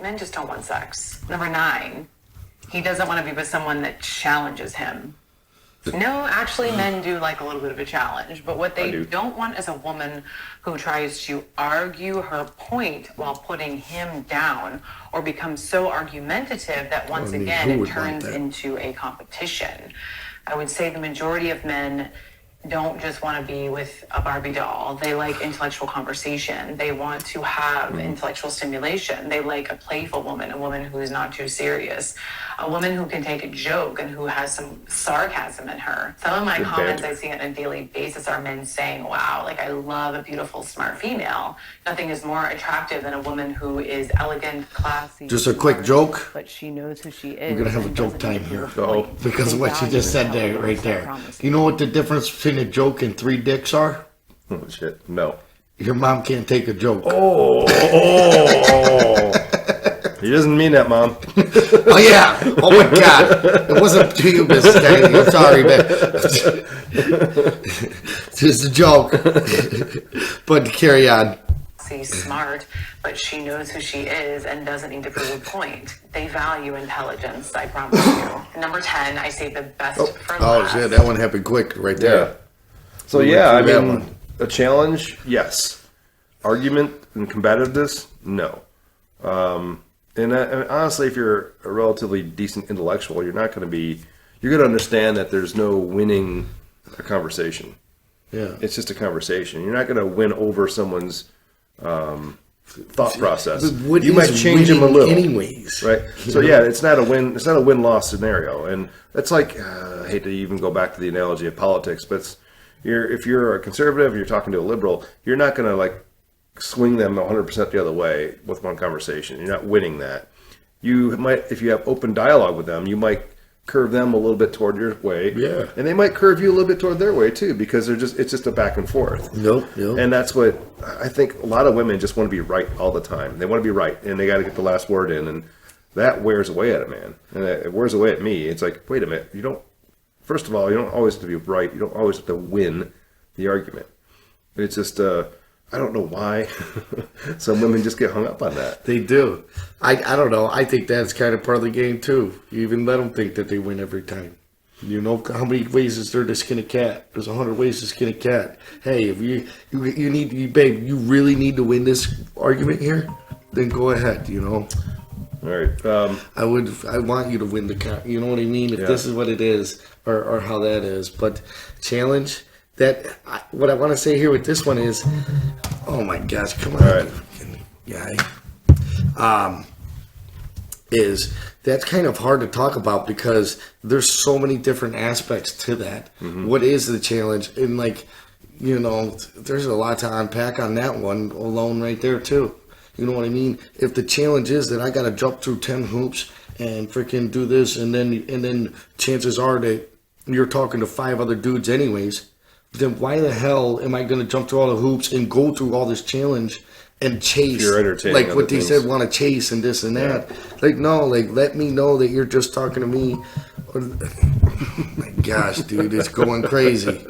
men just don't want sex. Number 9, he doesn't want to be with someone that challenges him. No, actually, men do like a little bit of a challenge, but what they don't want is a woman who tries to argue her point while putting him down or becomes so argumentative that once again it turns into a competition. I would say the majority of men don't just want to be with a Barbie doll. They like intellectual conversation. They want to have intellectual stimulation. They like a playful woman, a woman who is not too serious, a woman who can take a joke and who has some sarcasm in her. Some of my comments I see on a daily basis are men saying, wow, like I love a beautiful, smart female. Nothing is more attractive than a woman who is elegant, classy. Just a quick joke. But she knows who she is. We're going to have a joke time here. Because of what you just said there, right there. You know what the difference between a joke and 3 dicks are? Oh, shit. No. Your mom can't take a joke. Oh. He doesn't mean that, Mom. Oh, yeah. Oh, my God. It wasn't to you, Mrs. Kennedy. I'm sorry, man. It's just a joke. But carry on. She's smart, but she knows who she is and doesn't need to prove a point. They value intelligence, I promise you. Number 10, I say the best for last. Oh, shit. That one happened quick right there. Yeah. So, yeah, I mean, a challenge, yes. Argument and combativeness, no. And honestly, if you're a relatively decent intellectual, you're going to understand that there's no winning a conversation. Yeah. It's just a conversation. You're not going to win over someone's thought process. You might change them a little. Anyways. Right? So, yeah, it's not a win-loss scenario. And that's like, I hate to even go back to the analogy of politics, but if you're a conservative and you're talking to a liberal, you're not going to, like, swing them 100% the other way with one conversation. You're not winning that. You might, if you have open dialogue with them, you might curve them a little bit toward your way. Yeah. And they might curve you a little bit toward their way too, because it's just a back and forth. Nope. And that's what I think a lot of women just want to be right all the time. They want to be right and they got to get the last word in, and that wears away at a man. And it wears away at me. It's like, wait a minute, first of all, you don't always have to be right. You don't always have to win the argument. It's just, I don't know why some women just get hung up on that. They do. I don't know. I think that's kind of part of the game too. You even let them think that they win every time. You know how many ways is there to skin a cat? There's 100 ways to skin a cat. Hey, if you need, babe, you really need to win this argument here, then go ahead. You know. All right. I want you to win the cat. You know what I mean? If this is what it is, or how that is, but challenge. What I want to say here with this one is, oh my gosh, come on, right. guy. Is that's kind of hard to talk about because there's so many different aspects to that. Mm-hmm. What is the challenge? And there's a lot to unpack on that one alone right there too. You know what I mean? If the challenge is that I got to jump through 10 hoops and freaking do this, and then chances are that you're talking to 5 other dudes anyways. Then why the hell am I going to jump through all the hoops and go through all this challenge and chase? You're entertaining like what they said, want to chase and this and that. Like, no, like, let me know that you're just talking to me. Oh my gosh, dude, it's going crazy.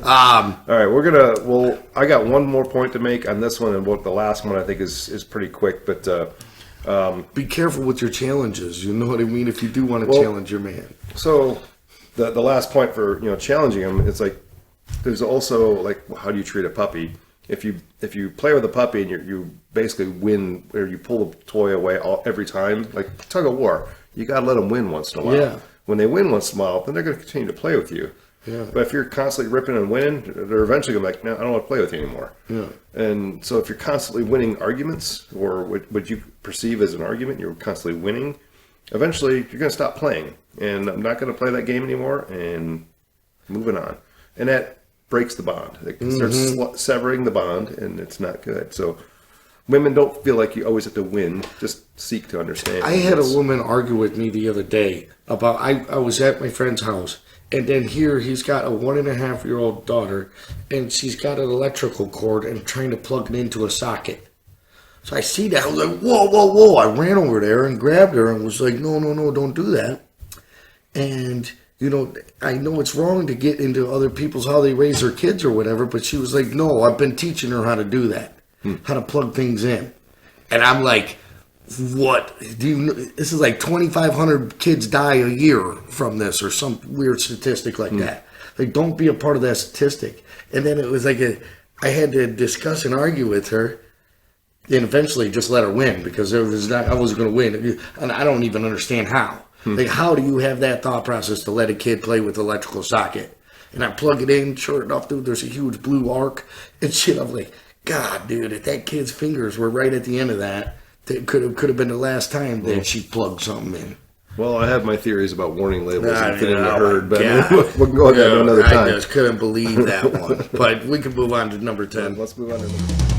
All right, I got one more point to make on this one, and the last one I think is pretty quick, but be careful with your challenges. You know what I mean? If you do want to challenge your man. So the last point for challenging him, it's like, there's also, like, how do you treat a puppy? If you play with a puppy and you basically win, or you pull the toy away every time, like tug of war, you got to let them win once in a while. Yeah. When they win once in a while, then they're going to continue to play with you. Yeah. But if you're constantly ripping and winning, they're eventually going to be like, no, I don't want to play with you anymore. Yeah. And so if you're constantly winning arguments, or what you perceive as an argument, you're constantly winning, eventually you're going to stop playing. And I'm not going to play that game anymore, and moving on. And that breaks the bond. It starts severing the bond, and it's not good. So women don't feel like you always have to win. Just seek to understand. I had a woman argue with me the other day about, I was at my friend's house, and then here he's got a 1.5-year-old daughter, and she's got an electrical cord and trying to plug it into a socket. So I see that. I was like, whoa, whoa, whoa. I ran over there and grabbed her and was like, no, don't do that. And I know it's wrong to get into other people's, how they raise their kids or whatever, but she was like, no, I've been teaching her how to do that, how to plug things in. And I'm like, what do you? This is like 2,500 kids die a year from this, or some weird statistic like that. Like, don't be a part of that statistic. And then it was like I had to discuss and argue with her, and eventually just let her win because I wasn't going to win, and I don't even understand how. Like, how do you have that thought process to let a kid play with electrical socket? And I plug it in, sure enough, dude, there's a huge blue arc and shit. I'm like, God, dude, if that kid's fingers were right at the end of that, it could have been the last time that she plugged something in. Well, I have my theories about warning labels and fitting the oh herd, but God. we'll go on that another time. I just couldn't believe that one. But we can move on to number 10. Let's move on to number 10.